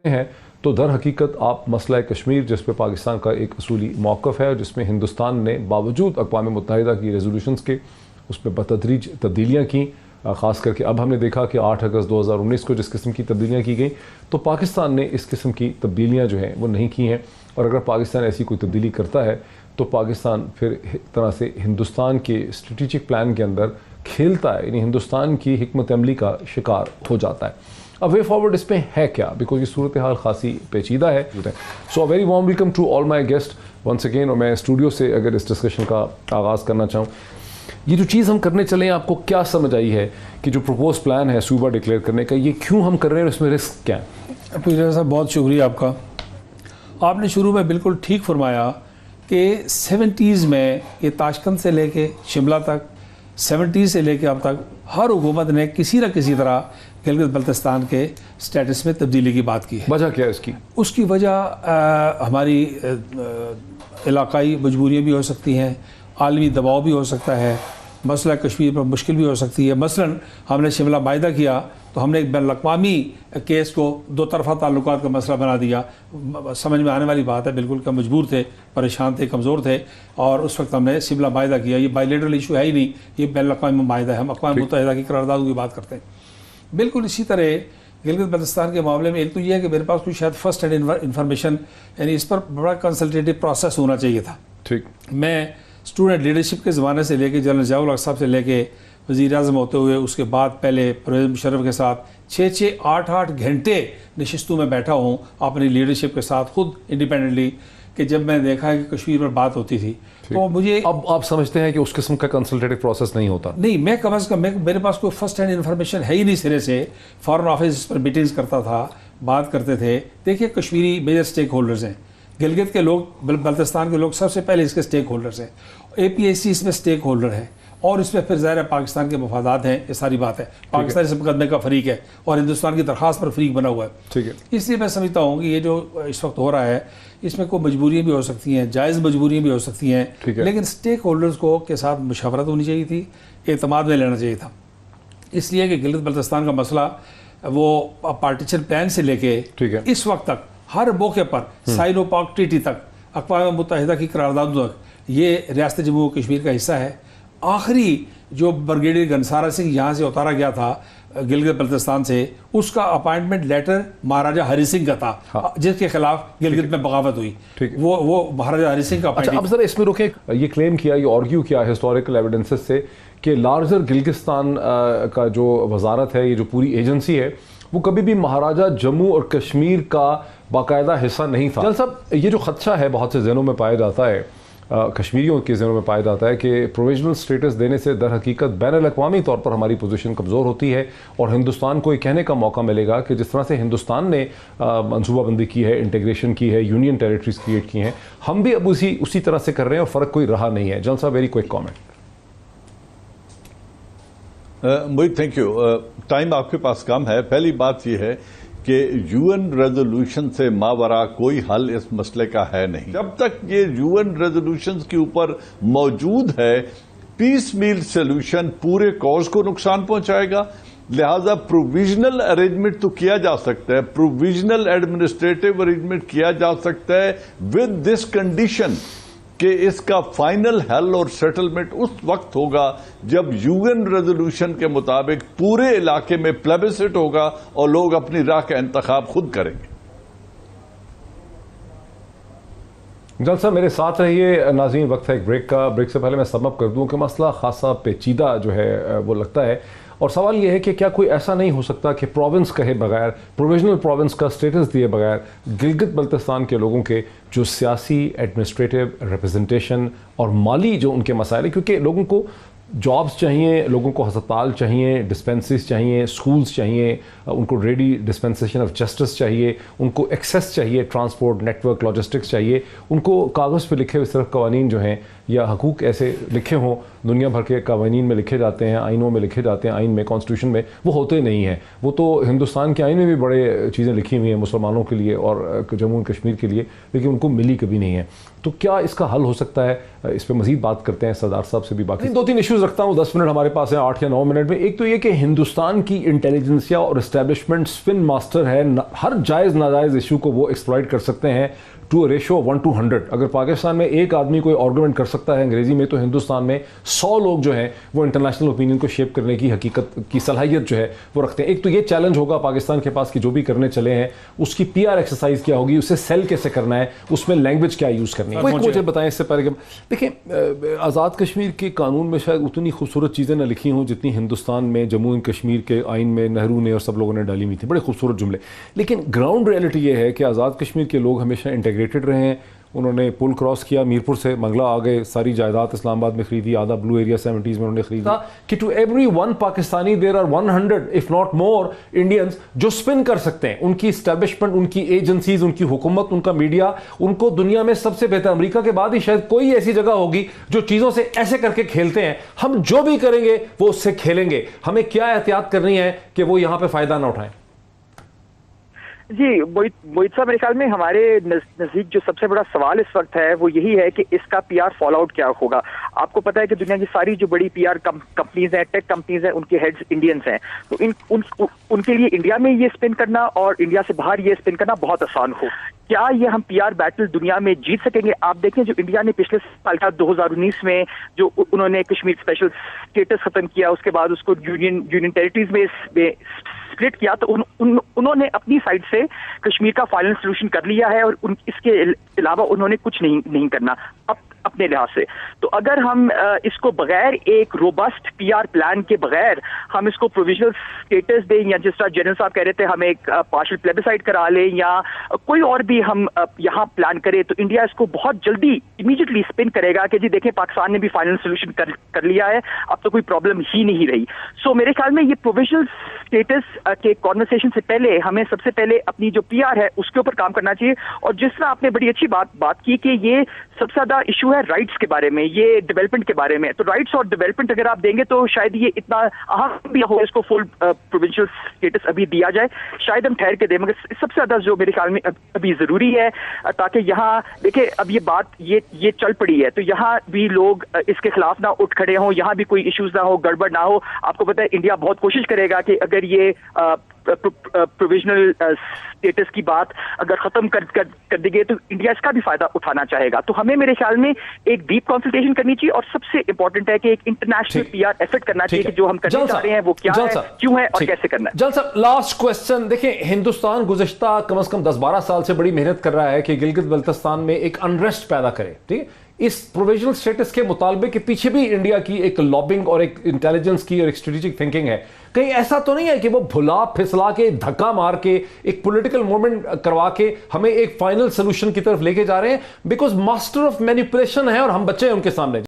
ہیں تو در حقیقت آپ مسئلہ کشمیر جس پہ پاکستان کا ایک اصولی موقف ہے، جس میں ہندوستان نے باوجود اقوام متحدہ کی ریزولوشنز کے اس میں بتدریج تبدیلیاں کیں، خاص کر کے اب ہم نے دیکھا کہ 8 اگست 2019 کو جس قسم کی تبدیلیاں کی گئیں تو پاکستان نے اس قسم کی تبدیلیاں جو ہیں وہ نہیں کی ہیں، اور اگر پاکستان ایسی کوئی تبدیلی کرتا ہے تو پاکستان پھر ایک طرح سے ہندوستان کے اسٹریٹجک پلان کے اندر کھیلتا ہے، یعنی ہندوستان کی حکمت عملی کا شکار ہو جاتا ہے۔ اب وے فارورڈ اس میں ہے کیا، بیکاز یہ صورتحال خاصی پیچیدہ ہے۔ So very warm welcome to all my guest once again, اور میں اسٹوڈیو سے اگر اس ڈسکشن کا آغاز کرنا چاہوں، یہ جو چیز ہم کرنے چلے ہیں آپ کو کیا سمجھ آئی ہے کہ جو پروپوز پلان ہے صوبہ ڈکلیئر کرنے کا، یہ کیوں ہم کر رہے ہیں اور اس میں رسک کیا ہے؟ پوجا صاحب بہت شکریہ آپ کا۔ آپ نے شروع میں بالکل ٹھیک فرمایا کہ 70s میں یہ تاشقند سے لے کے شملہ تک، 70s سے لے کے اب تک ہر حکومت نے کسی نہ کسی طرح گلگت بلتستان کے سٹیٹس میں تبدیلی کی بات کی ہے۔ وجہ کیا ہے اس کی؟ اس کی وجہ ہماری علاقائی مجبوریاں بھی ہو سکتی ہیں، عالمی دباؤ بھی ہو سکتا ہے، مسئلہ کشمیر پر مشکل بھی ہو سکتی ہے۔ مثلاً ہم نے شملہ معاہدہ کیا تو ہم نے ایک بین الاقوامی کیس کو دو طرفہ تعلقات کا مسئلہ بنا دیا۔ سمجھ میں آنے والی بات ہے، بالکل کہ مجبور تھے، پریشان تھے، کمزور تھے، اور اس وقت ہم نے شملہ معاہدہ کیا۔ یہ بائی لیٹرل ایشو ہے ہی نہیں، یہ بین الاقوامی معاہدہ ہے، ہم اقوام متحدہ کی قراردادوں کی بات کرتے ہیں۔ بالکل اسی طرح گلگت بلتستان کے معاملے میں ایک تو یہ ہے کہ میرے پاس کوئی شاید فرسٹ ہینڈ انفارمیشن، یعنی اس پر بڑا کنسلٹیٹو پروسیس ہونا چاہیے تھا۔ ٹھیک، میں اسٹوڈنٹ لیڈرشپ کے زمانے سے لے کے جنرل ضیاء الحق صاحب سے لے کے وزیر اعظم ہوتے ہوئے اس کے بعد پہلے پرویز مشرف کے ساتھ 6 8 گھنٹے نشستوں میں بیٹھا ہوں اپنی لیڈرشپ کے ساتھ خود انڈیپینڈنٹلی، کہ جب میں نے دیکھا ہے کہ کشمیر پر بات ہوتی تھی تو مجھے اب آپ سمجھتے ہیں کہ اس قسم کا کنسلٹیٹو پروسیس نہیں ہوتا؟ نہیں، میں کم از کم میرے پاس کوئی فرسٹ ہینڈ انفارمیشن ہے ہی نہیں سرے سے۔ فارن آفس پر میٹنگز کرتا تھا، بات کرتے تھے۔ دیکھیے کشمیری میجر سٹیک ہولڈرز ہیں، گلگت کے لوگ، بلتستان کے لوگ سب سے پہلے اس کے سٹیک ہولڈرز ہیں، اے پی ایس سی اس میں سٹیک ہولڈر ہے، اور اس میں پھر ظاہر ہے پاکستان کے مفادات ہیں، یہ ساری بات ہے۔ پاکستان اس مقدمے کا فریق ہے اور ہندوستان کی درخواست پر فریق بنا ہوا ہے۔ ٹھیک ہے، اس لیے میں سمجھتا ہوں کہ یہ جو اس وقت ہو رہا ہے اس میں کوئی مجبوریاں بھی ہو سکتی ہیں، جائز مجبوریاں بھی ہو سکتی ہیں، لیکن سٹیک ہولڈرز کو کے ساتھ مشاورت ہونی چاہیے تھی، اعتماد میں لینا چاہیے تھا۔ اس لیے کہ گلگت بلتستان کا مسئلہ وہ پارٹیشن پلان سے لے کے اس وقت تک ہر موقع پر سائنو پاک ٹریٹی تک، اقوام متحدہ کی قراردادوں تک یہ ریاست جموں و کشمیر کا حصہ ہے۔ آخری جو بریگیڈیئر گھنسارا سنگھ یہاں سے اتارا گیا تھا گلگت بلتستان سے، اس کا اپائنٹمنٹ لیٹر مہاراجہ ہری سنگھ کا تھا، جس کے خلاف گلگت میں بغاوت ہوئی، وہ مہاراجہ ہری سنگھ کا اچھا اب ذرا اس میں رکیں، یہ کلیم کیا، یہ آرگیو کیا ہسٹوریکل ایویڈنسز سے کہ لارجر گلگستان کا جو وزارت ہے، یہ جو پوری ایجنسی ہے، وہ کبھی بھی مہاراجہ جموں اور کشمیر کا باقاعدہ حصہ نہیں تھا۔ جل صاحب، یہ جو خدشہ ہے بہت سے ذہنوں میں پایا جاتا ہے، کشمیریوں کے ذہنوں میں پایا جاتا ہے کہ پروویژنل سٹیٹس دینے سے در حقیقت بین الاقوامی طور پر ہماری پوزیشن کمزور ہوتی ہے، اور ہندوستان کو یہ کہنے کا موقع ملے گا کہ جس طرح سے ہندوستان نے منصوبہ بندی کی ہے، انٹیگریشن کی ہے، یونین ٹیریٹریز کریٹ کی ہیں، ہم بھی اب اسی طرح سے کر رہے ہیں اور فرق کوئی رہا نہیں ہے۔ جل صاحب، very quick comment. Mohit, thank you. Time آپ کے پاس کم ہے۔ پہلی بات یہ ہے کہ یو این ریزولوشن سے ماورا کوئی حل اس مسئلے کا ہے نہیں۔ جب تک یہ یو این ریزولوشنز کے اوپر موجود ہے، پیس میل سولوشن پورے کاز کو نقصان پہنچائے گا، لہذا پروویژنل ارینجمنٹ تو کیا جا سکتا ہے، پروویژنل ایڈمنسٹریٹو ارینجمنٹ کیا جا سکتا ہے ود دس کنڈیشن کہ اس کا فائنل حل اور سیٹلمنٹ اس وقت ہوگا جب یو این ریزولوشن کے مطابق پورے علاقے میں پلیبسٹ ہوگا اور لوگ اپنی راہ کا انتخاب خود کریں گے۔ جل صاحب میرے ساتھ رہیے، ناظرین وقت ہے ایک بریک کا۔ بریک سے پہلے میں سم اپ کر دوں کہ مسئلہ خاصا پیچیدہ جو ہے وہ لگتا ہے، اور سوال یہ ہے کہ کیا کوئی ایسا نہیں ہو سکتا کہ پروونس کہے بغیر، پروویژنل پروونس کا سٹیٹس دیے بغیر، گلگت بلتستان کے لوگوں کے جو سیاسی، ایڈمنسٹریٹو، ریپرزنٹیشن اور مالی جو ان کے مسائل ہیں، کیونکہ لوگوں کو جابز چاہیے، لوگوں کو ہسپتال چاہیے، ڈسپینسریز چاہیے، سکولز چاہیے، ان کو ریڈی ڈسپینسیشن آف جسٹس چاہیے، ان کو ایکسیس چاہیے، ٹرانسپورٹ نیٹ ورک لاجسٹکس چاہیے، ان کو کاغذ پہ لکھے ہوئے صرف قوانین جو ہیں یا حقوق ایسے لکھے ہوں دنیا بھر کے قوانین میں لکھے جاتے ہیں, آئینوں میں لکھے جاتے ہیں, آئین میں, کانسٹیٹیوشن میں, وہ ہوتے نہیں ہیں. وہ تو ہندوستان کے آئین میں بھی بڑے چیزیں لکھی ہوئی ہیں مسلمانوں کے لیے اور جموں و کشمیر کے لیے, لیکن ان کو ملی کبھی نہیں ہے. تو کیا اس کا حل ہو سکتا ہے؟ اس پہ مزید بات کرتے ہیں سردار صاحب سے بھی. باقی 2-3 ایشوز رکھتا ہوں, 10 منٹ ہمارے پاس ہیں, 8 یا 9 منٹ میں. ایک تو یہ کہ ہندوستان کی انٹیلیجنسیا اور اسٹیبلشمنٹ سپن ماسٹر ہے, ہر جائز ناجائز ایشو کو وہ ایکسپلائٹ کر سکتے ہیں ٹو ریشو 1:100. اگر پاکستان میں ایک آدمی کوئی آرگومنٹ کر سکتا ہے انگریزی میں, تو ہندوستان میں 100 لوگ جو ہیں وہ انٹرنیشنل اوپینین کو شیپ کرنے کی حقیقت کی صلاحیت جو ہے وہ رکھتے ہیں. ایک تو یہ چیلنج ہوگا پاکستان کے پاس کہ جو بھی کرنے چلے ہیں اس کی PR ایکسرسائز کیا ہوگی, اسے سیل کیسے کرنا ہے, اس میں لینگویج کیا یوز کرنی ہے. مجھے بتائیں اس سے پہلے کہ دیکھیں آزاد کشمیر کے قانون میں شاید اتنی خوبصورت چیزیں نہ لکھی ہوں جتنی ہندوستان میں جموں کشمیر کے آئین میں نہرو نے اور سب لوگوں نے ڈالی ہوئی تھی, بڑے خوبصورت جملے. لیکن گراؤنڈ ریئلٹی یہ ہے کہ آزاد کشمیر کے لوگ ہمیشہ انٹیگریٹڈ رہے ہیں. انہوں نے پل کراس کیا, میرپور سے منگلا آ گئے, ساری جائیداد اسلام آباد میں خریدی, آدھا بلو ایریا 70s میں انہوں نے خریدا کہ to everyone Pakistani there are 100 if not more Indians جو سپن کر سکتے ہیں. ان کی اسٹیبلشمنٹ, ان کی ایجنسیز, ان کی حکومت, ان کا میڈیا, ان کو دنیا میں سب سے بہتر, امریکہ کے بعد ہی شاید کوئی ایسی جگہ ہوگی جو چیزوں سے ایسے کر کے کھیلتے ہیں. ہم جو بھی کریں گے وہ اس سے کھیلیں گے. ہمیں کیا احتیاط کرنی ہے کہ وہ یہاں پہ فائدہ نہ اٹھائیں؟ جی موہت صاحب, میرے خیال میں ہمارے نزدیک جو سب سے بڑا سوال اس وقت ہے وہ یہی ہے کہ اس کا PR فال آؤٹ کیا ہوگا. آپ کو پتا ہے کہ دنیا کی ساری جو بڑی PR کمپنیز ہیں, ٹیک کمپنیز ہیں, ان کے ہیڈز انڈینز ہیں. تو ان کے لیے انڈیا میں یہ اسپن کرنا اور انڈیا سے باہر یہ اسپن کرنا بہت آسان ہو. کیا یہ ہم PR بیٹل دنیا میں جیت سکیں گے؟ آپ دیکھیں جو انڈیا نے پچھلے سال کا 2019 میں جو انہوں نے کشمیر اسپیشل اسٹیٹس ختم کیا, اس کے بعد اس کو یونین ٹیریٹریز میں سپلٹ کیا, تو انہوں نے اپنی سائڈ سے کشمیر کا فائنل سولوشن کر لیا ہے اور اس کے علاوہ انہوں نے کچھ نہیں کرنا اپنے لحاظ سے. تو اگر ہم اس کو بغیر ایک روبسٹ PR پلان کے بغیر ہم اس کو پروویژنل اسٹیٹس دیں, یا جس طرح جنرل صاحب کہہ رہے تھے ہم ایک پارشل پلیبیسائٹ کرا لیں, یا کوئی اور بھی ہم یہاں پلان کرے, تو انڈیا اس کو بہت جلدی امیڈیٹلی اسپن کرے گا کہ جی دیکھیں پاکستان نے بھی فائنل سولوشن کر لیا ہے, اب تو کوئی پرابلم ہی نہیں رہی. سو میرے خیال میں یہ پروویژنل اسٹیٹس کے کانورسیشن سے پہلے ہمیں سب سے پہلے اپنی جو PR ہے اس کے اوپر کام کرنا چاہیے. اور جس طرح آپ نے بڑی اچھی بات کی کہ یہ سب سے زیادہ ایشو ہے رائٹس کے بارے میں, یہ ڈیولپمنٹ کے بارے میں. تو رائٹس اور ڈیولپمنٹ اگر آپ دیں گے تو شاید یہ اتنا اہم بھی ہو اس کو فل پروونشل اسٹیٹس ابھی دیا جائے, شاید ہم ٹھہر کے دیں, مگر سب سے زیادہ جو میرے خیال میں ابھی ضروری ہے تاکہ یہاں دیکھیں اب یہ بات یہ چل پڑی ہے تو یہاں بھی لوگ اس کے خلاف نہ اٹھ کھڑے ہوں, یہاں بھی کوئی ایشوز نہ ہو, گڑبڑ نہ ہو. آپ کو پتہ ہے انڈیا بہت کوشش کرے گا کہ اگر یہ پروویژنل اسٹیٹس کی بات اگر ختم کر دی گئی تو انڈیا اس کا بھی فائدہ اٹھانا چاہے گا. تو ہمیں میرے خیال میں ایک ڈیپ کنسلٹیشن کرنی چاہیے, اور سب سے امپورٹنٹ ہے کہ ایک انٹرنیشنل PR ایفرٹ کرنا چاہیے کہ جو ہم کرنا چاہ رہے ہیں وہ کیا ہے, کیوں ہے اور کیسے کرنا ہے. جل صاحب لاسٹ کوسچن, دیکھیں ہندوستان گزشتہ کم از کم 10-12 سال سے بڑی محنت کر رہا ہے کہ گلگت بلتستان میں ایک انریسٹ پیدا کرے, ٹھیک ہے. اس پروویژنل اسٹیٹس کے مطالبے کے پیچھے بھی انڈیا کی ایک لابنگ اور ایک انٹیلیجنس کی اور ایک اسٹریٹجک تھنکنگ ہے. کہیں ایسا تو نہیں ہے کہ وہ بھلا پھسلا کے دھکا مار کے ایک پولیٹیکل موومنٹ کروا کے ہمیں ایک فائنل سولوشن کی طرف لے کے جا رہے ہیں, بیکاز ماسٹر آف مینیپولیشن ہے اور ہم بچے ہیں ان کے سامنے.